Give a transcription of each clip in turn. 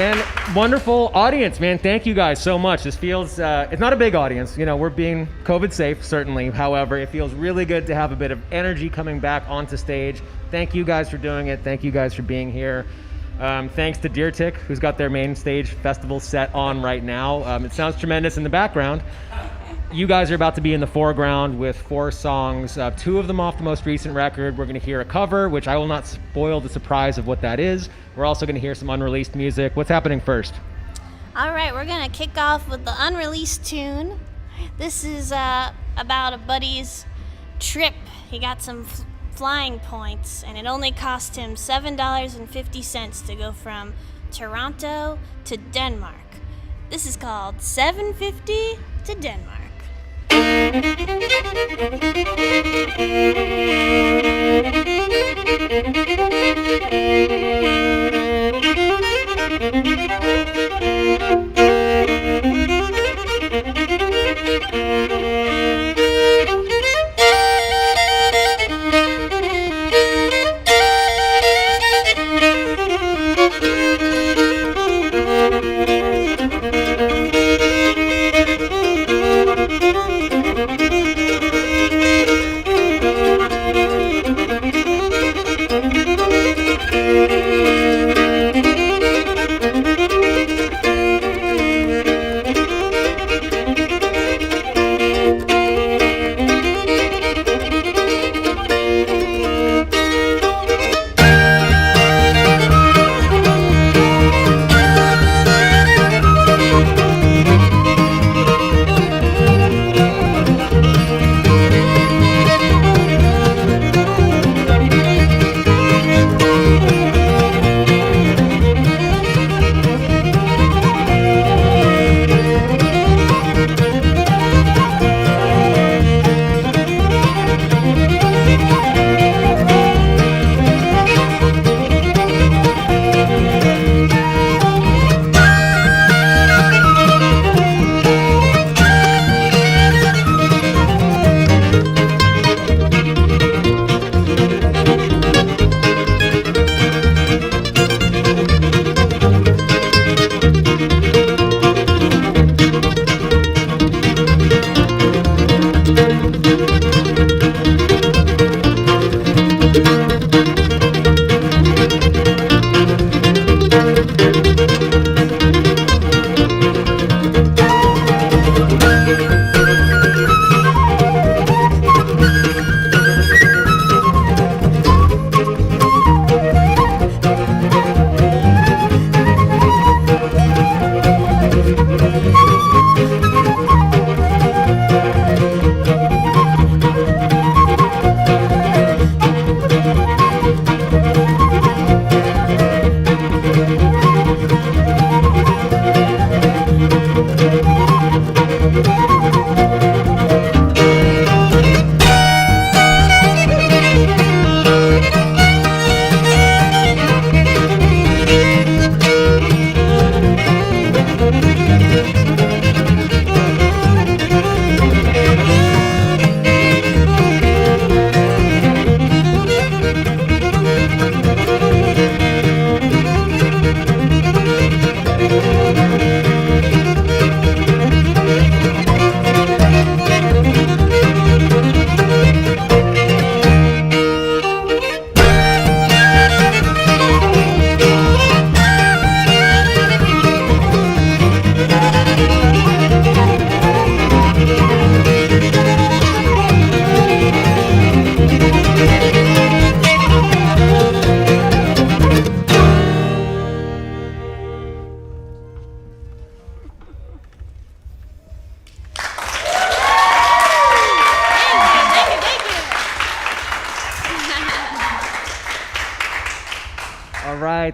And wonderful audience, man. Thank you guys so much. This feels, it's not a big audience. You know, we're being COVID safe, certainly. However, it feels really good to have a bit of energy coming back onto stage. Thank you guys for doing it. Thank you guys for being here. Thanks to Deer Tick, who's got their main stage festival set on right now. It sounds tremendous in the background. You guys are about to be in the foreground with 4 songs, 2 of them off the most recent record. We're going to hear a cover, which I will not spoil the surprise of what that is. We're also going to hear some unreleased music. What's happening first? All right, we're going to kick off with the unreleased tune. This is about a buddy's trip. He got some flying points, and it only cost him $7.50 to go from Toronto to Denmark. This is called $7.50 to Denmark.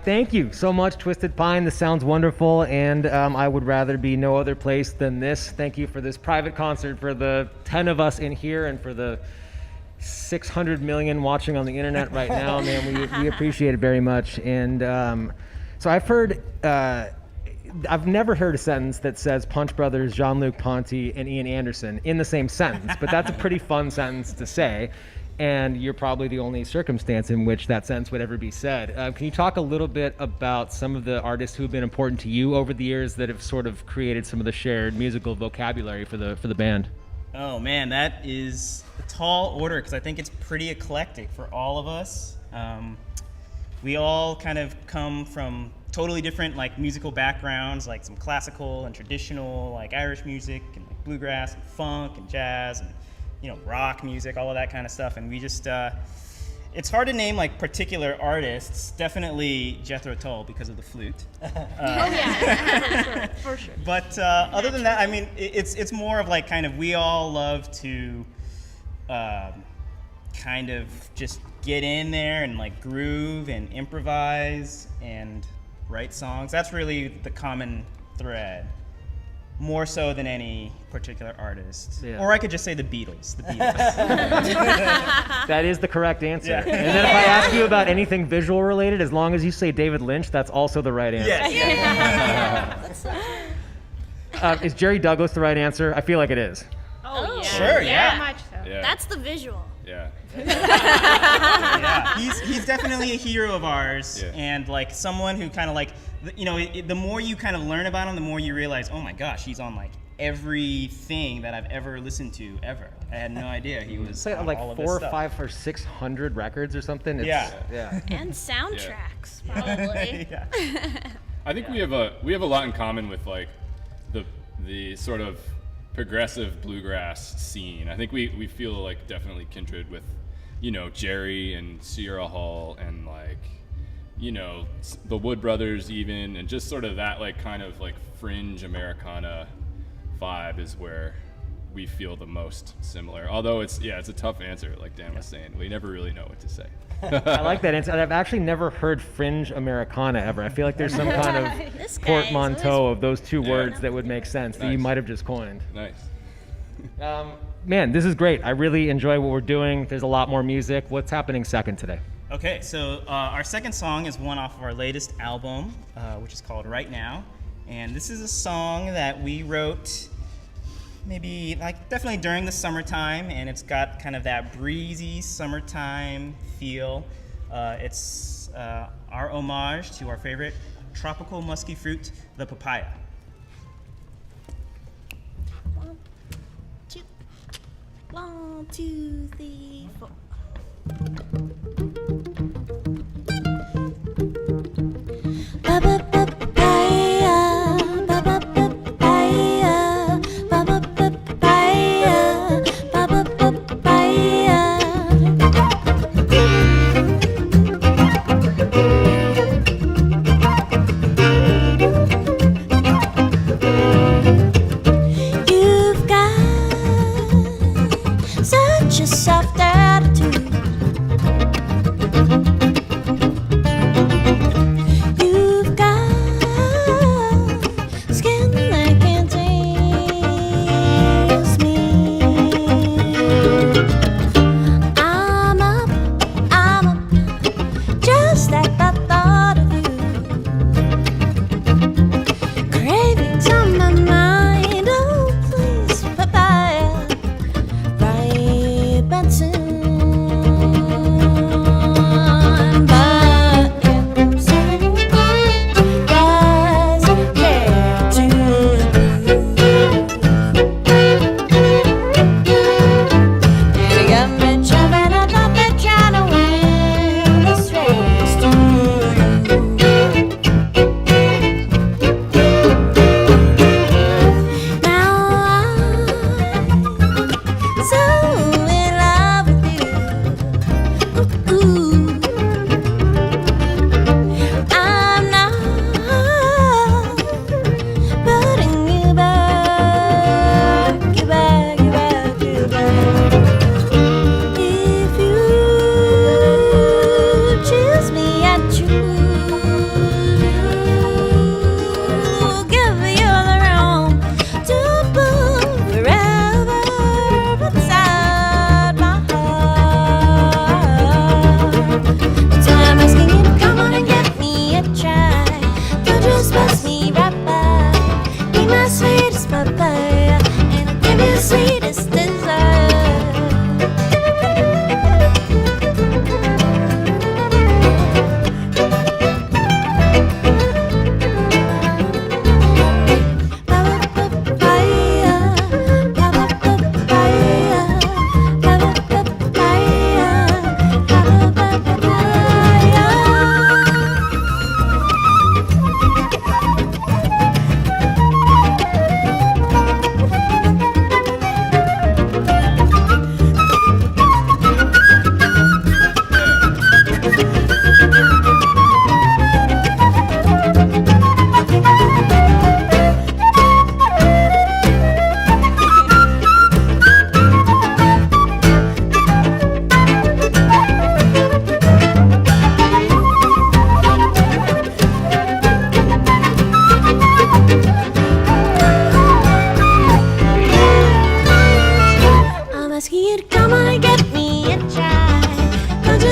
Thank you so much, Twisted Pine. This sounds wonderful, and I would rather be no other place than this. Thank you for this private concert, for the 10 of us in here, and for the 600 million watching on the internet right now. Man, we appreciate it very much. And so I've heard, I've never heard a sentence that says Punch Brothers, Jean-Luc Ponty, and Ian Anderson in the same sentence, but that's a pretty fun sentence to say. and you're probably the only circumstance in which that sentence would ever be said. Can you talk a little bit about some of the artists who have been important to you over the years that have sort of created some of the shared musical vocabulary for the band? Oh man, that is a tall order because I think it's pretty eclectic for all of us. We all kind of come from totally different like musical backgrounds, like some classical and traditional like Irish music and like bluegrass and funk and jazz and rock music, all of that kind of stuff. And we just it's hard to name like particular artists. Definitely Jethro Tull because of the flute. For sure. But other than that, I mean, it's more of like kind of we all love to kind of just get in there and like groove and improvise and write songs. That's really the common thread, more so than any particular artist. Yeah. Or I could just say the Beatles. That is the correct answer. Yeah. And then if I ask you about anything visual related, as long as you say David Lynch, that's also the right answer. Yes. Is Jerry Douglas the right answer? I feel like it is. Oh, yeah. Sure, yeah. Very much so. Yeah. That's the visual. Yeah. Yeah, he's definitely a hero of ours, Yeah. and like someone who kind of like, the more you kind of learn about him, the more you realize, oh my gosh, he's on like everything that I've ever listened to ever. I had no idea he was It's like, on like all of 4 this or stuff. 5 or 600 records or something. It's, Yeah. And soundtracks, probably. Yeah. I think we have a lot in common with like the sort of progressive bluegrass scene. I think we feel like definitely kindred with Jerry and Sierra Hall and like the Wood Brothers even, and just sort of that like kind of like fringe Americana vibe is where we feel the most similar. Although it's a tough answer, like Dan was saying. We never really know what to say. I like that answer. I've actually never heard fringe Americana ever. I feel like there's some kind of This guy is portmanteau always- of those two Yeah. words that would make sense that you Nice. might have just coined. Nice. Man, this is great. I really enjoy what we're doing. There's a lot more music. What's happening second today? Okay, so our second song is one off of our latest album, which is called Right Now. And this is a song that we wrote maybe like definitely during the summertime, and it's got kind of that breezy summertime feel. It's our homage to our favorite tropical musky fruit, the papaya. 1, 2, 3, 4. You've got such a soft attitude.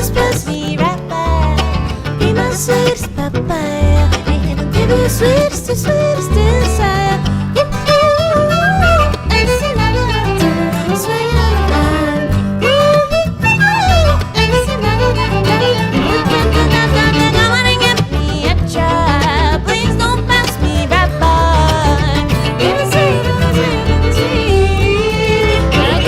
just pass me right by. Be my sweetest papaya, and I'll give you sweetest, sweetest desire. It's another time, sweet time. It's another time. Come on and give me a try. Please don't pass me right by. Give me sweet, sweet, like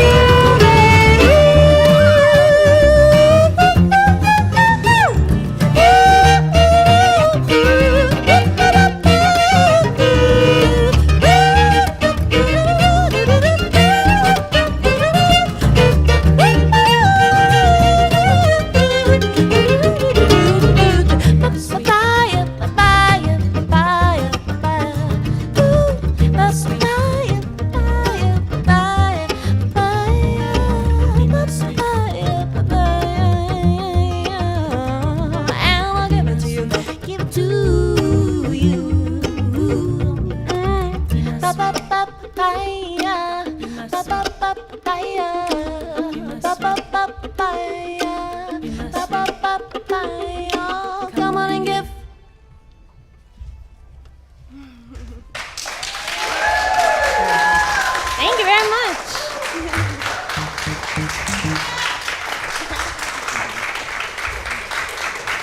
papaya, papaya, papaya, papaya. Ooh, that's papaya, papaya, papaya, papaya. That's papaya, papaya. And I'll give it to you, give it to you. Papaya, papaya, papaya, papaya. Come on and give. Thank you very much.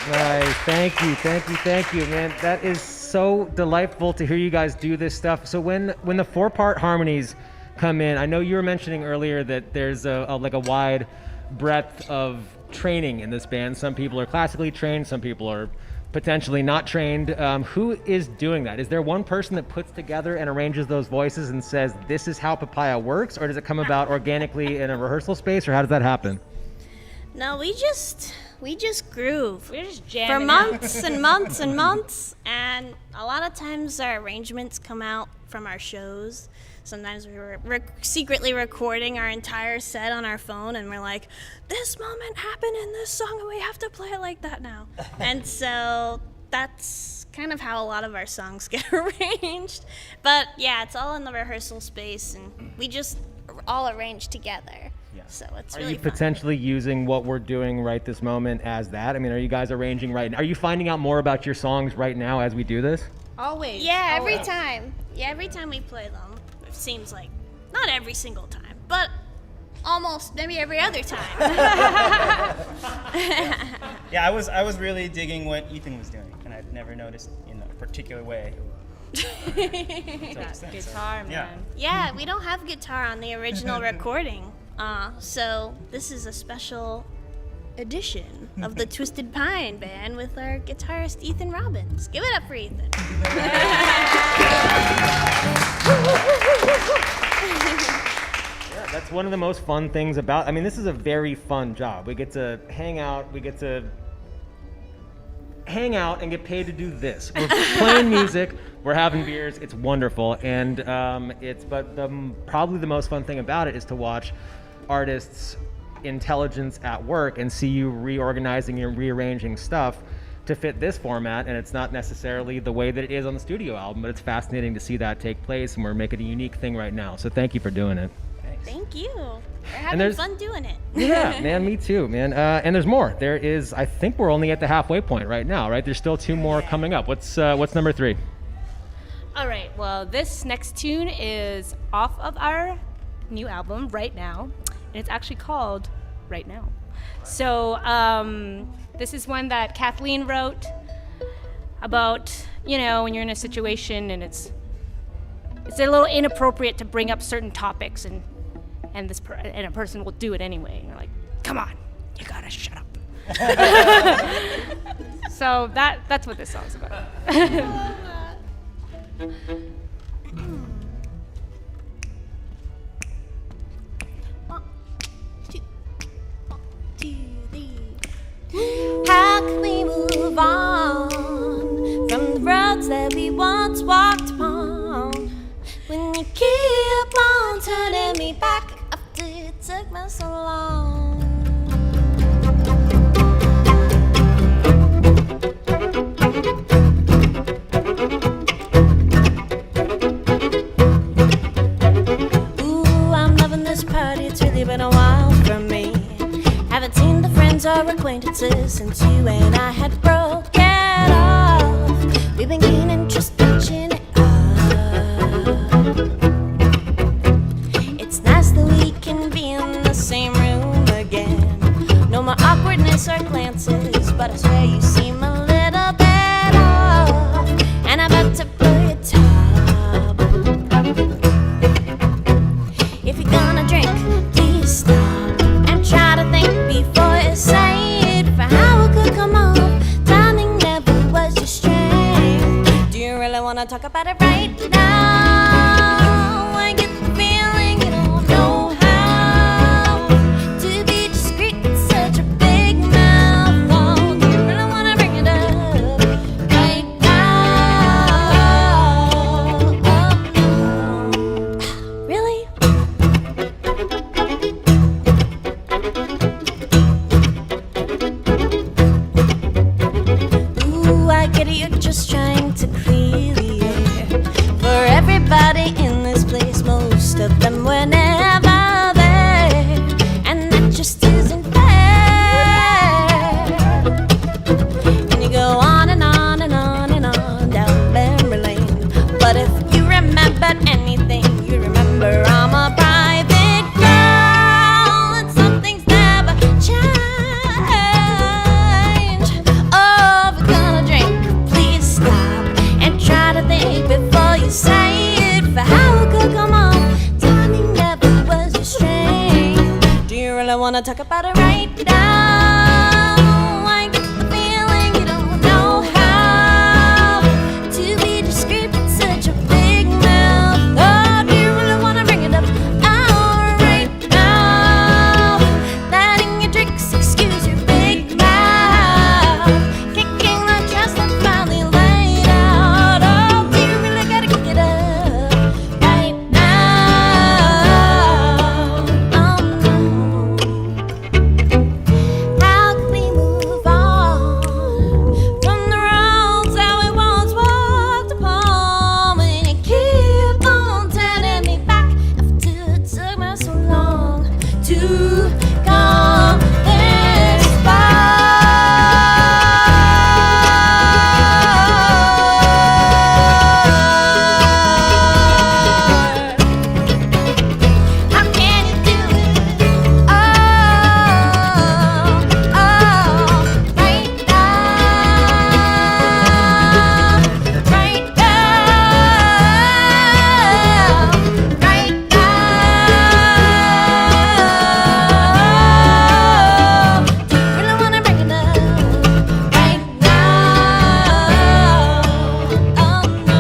Nice. Thank you, man. That is so delightful to hear you guys do this stuff. So when the 4-part harmonies come in, I know you were mentioning earlier that there's a wide breadth of training in this band. Some people are classically trained, some people are potentially not trained. Who is doing that? Is there one person that puts together and arranges those voices and says, this is how papaya works, or does it come about organically in a rehearsal space, or how does that happen? No, we just groove. We're just For jamming months and months and months, and a lot of times our arrangements come out from our shows. Sometimes we're secretly recording our entire set on our phone, and we're like, this moment happened in this song, and we have to play it like that now. And so that's kind of how a lot of our songs get arranged. But yeah, it's all in the rehearsal space, and we just all arrange together. Yeah. So it's Are really you fun. potentially using what we're doing right this moment as that? I mean, are you guys arranging right now? Are you finding out more about your songs right now as we do this? Always. Yeah, every always. time. Yeah, every time we play them, it seems like, not every single time, but almost maybe every other time. Yeah, I was really digging what Ethan was doing, and I'd never noticed in a particular way. That guitar, man. Yeah. Yeah, we don't have guitar on the original recording, so this is a special edition of the Twisted Pine Band with our guitarist Ethan Robbins. Give it up for Ethan. Yeah, that's one of the most fun things about, I mean, this is a very fun job. We get to hang out and get paid to do this. We're playing music, we're having beers, it's wonderful, and probably the most fun thing about it is to watch artists' intelligence at work and see you reorganizing and rearranging stuff to fit this format, and it's not necessarily the way that it is on the studio album, but it's fascinating to see that take place, and we're making a unique thing right now. So thank you for doing it. Thank you. We're having there's- fun doing it. Yeah, man, me too, man. And there's more. There is, I think we're only at the halfway point right now, right? There's still 2 more coming up. What's number 3? All right. Well, this next tune is off of our new album, Right Now, and it's actually called Right Now. So this is one that Kathleen wrote about, when you're in a situation and it's a little inappropriate to bring up certain topics, and a person will do it anyway. And you're like, come on, you gotta shut up. So that's what this song's about. How can we move on from the roads that we once walked upon? When you keep on turning me back after it took me so long. Ooh, I'm loving this party, it's really been a while for me. Haven't seen the friends our acquaintances since you and I had broken off. We've been keen and just patching it up. It's nice that we can be in the same room again. No more awkwardness or glances, but I swear you seem a little bit off, and I'm about to blow your top. If you're gonna drink, please stop and try to think before you say it. For how it could come off, timing never was your strength. Do you really wanna talk about it right now? I get the feeling you don't know how to be discreet with such a big mouth. Oh, do you really wanna bring it up right now? Really? Ooh, I get it, you're just trying to clear the air for everybody in this place. Most of them were never there, and that just isn't fair. And you go on and on and on and on down memory lane, but if you remembered anything, you remember I'm a private girl, and some things never change. Oh, if you're gonna drink, please stop and try to think before you say it. For how it could come off, timing never was your strength. Do you really wanna talk about it right now? I get the feeling you don't know how to be discreet with such a big mouth. Oh, do you really wanna bring it up right now? Letting your drinks excuse your big mouth, kicking the dress that finally laid out. Oh, do you really gotta kick it up right now? Oh no. How can we move on from the roads that we once walked upon when you keep on turning me back after it took me so long to come this far? How can you do it? Oh, right now, right now, right now. Do you really wanna bring it up right now? Oh no.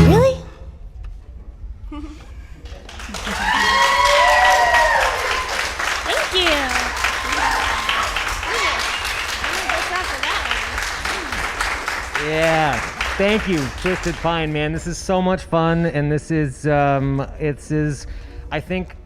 Really? Thank you. Yeah, thank you, Twisted Pine, man. This is so much fun, and this is, I think,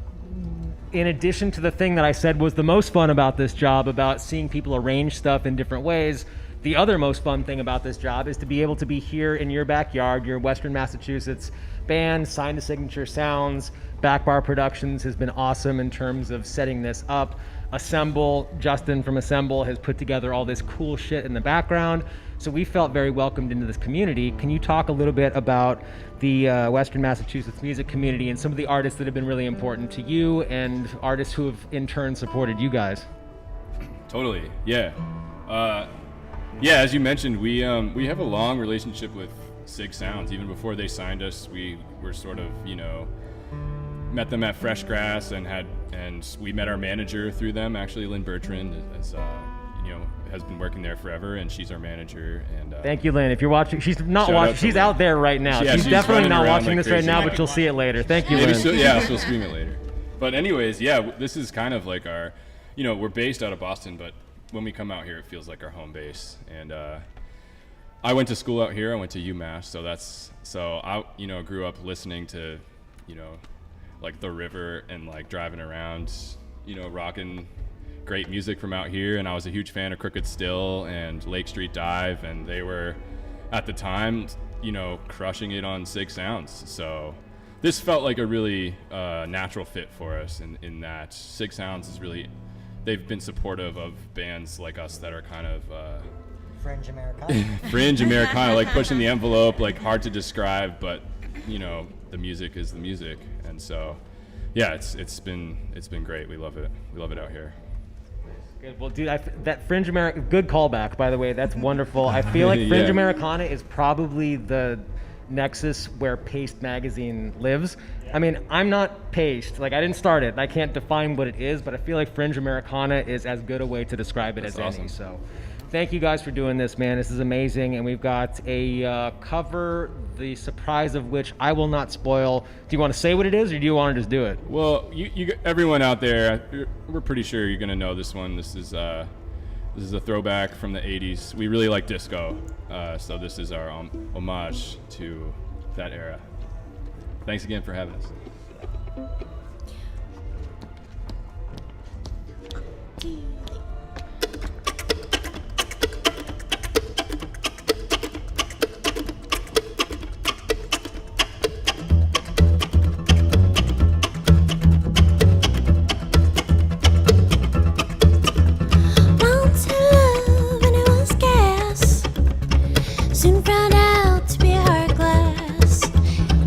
in addition to the thing that I said was the most fun about this job, about seeing people arrange stuff in different ways, the other most fun thing about this job is to be able to be here in your backyard. Your Western Massachusetts band, Signed to Signature Sounds, Back Bar Productions has been awesome in terms of setting this up. Assemble, Justin from Assemble has put together all this cool shit in the background. So we felt very welcomed into this community. Can you talk a little bit about the Western Massachusetts music community and some of the artists that have been really important to you and artists who have in turn supported you guys? Totally, yeah. Yeah, as you mentioned, we have a long relationship with Sig Sounds. Even before they signed us, we were sort of, met them at Fresh Grass and we met our manager through them. Actually, Lynn Bertrand has been working there forever, and she's our manager. And thank you, Lynn. If you're watching, she's not Shout out watching. to She's Lynn. out there right now. Yeah, she's she's definitely running not around watching like this right crazy. now, but you'll see it later. Thank you, Maybe Lynn. she'll stream it later. But anyways, yeah, this is kind of like our, we're based out of Boston, but when we come out here, it feels like our home base. And I went to school out here. I went to UMass, so I grew up listening to, like The River and like driving around, rocking great music from out here. And I was a huge fan of Crooked Still and Lake Street Dive, and they were at the time, crushing it on Sig Sounds. So this felt like a really natural fit for us in that Sig Sounds is really they've been supportive of bands like us that are kind of Fringe Americana. fringe Americana, like pushing the envelope, like hard to describe, but you know, the music is the music, and so yeah, it's been great. We love it. We love it out here. Good. Well, dude, that Fringe America, good callback, by the way. That's wonderful. I feel like Fringe Yeah. Americana is probably the nexus where Paste magazine lives. I mean, I'm not Paste. Like, I didn't start it. I can't define what it is, but I feel like Fringe Americana is as good a way to describe it That's as awesome. any. So, thank you guys for doing this, man. This is amazing. And we've got a cover, the surprise of which I will not spoil. Do you want to say what it is, or do you want to just do it? Well, you everyone out there, we're pretty sure you're gonna know this one. This is a throwback from the '80s. We really like disco, so this is our homage to that era. Thanks again for having us. Once in love and it was gas. Soon found out to be hard glass.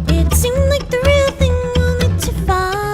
It seemed like the real thing only to find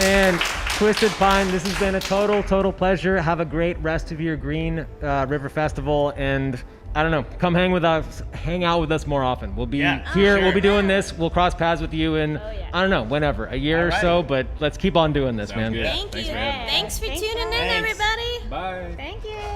And Twisted Pine, this has been a total pleasure. Have a great rest of your Green River Festival, and I don't know, come hang out with us more often. We'll be here, sure. we'll be doing this, we'll cross paths with you in, I don't know, whenever, a year or so, but let's keep on doing this, Sounds man. good. Thank Thanks you. for having me. Thanks for tuning in, Thanks. everybody. Bye. Thank you.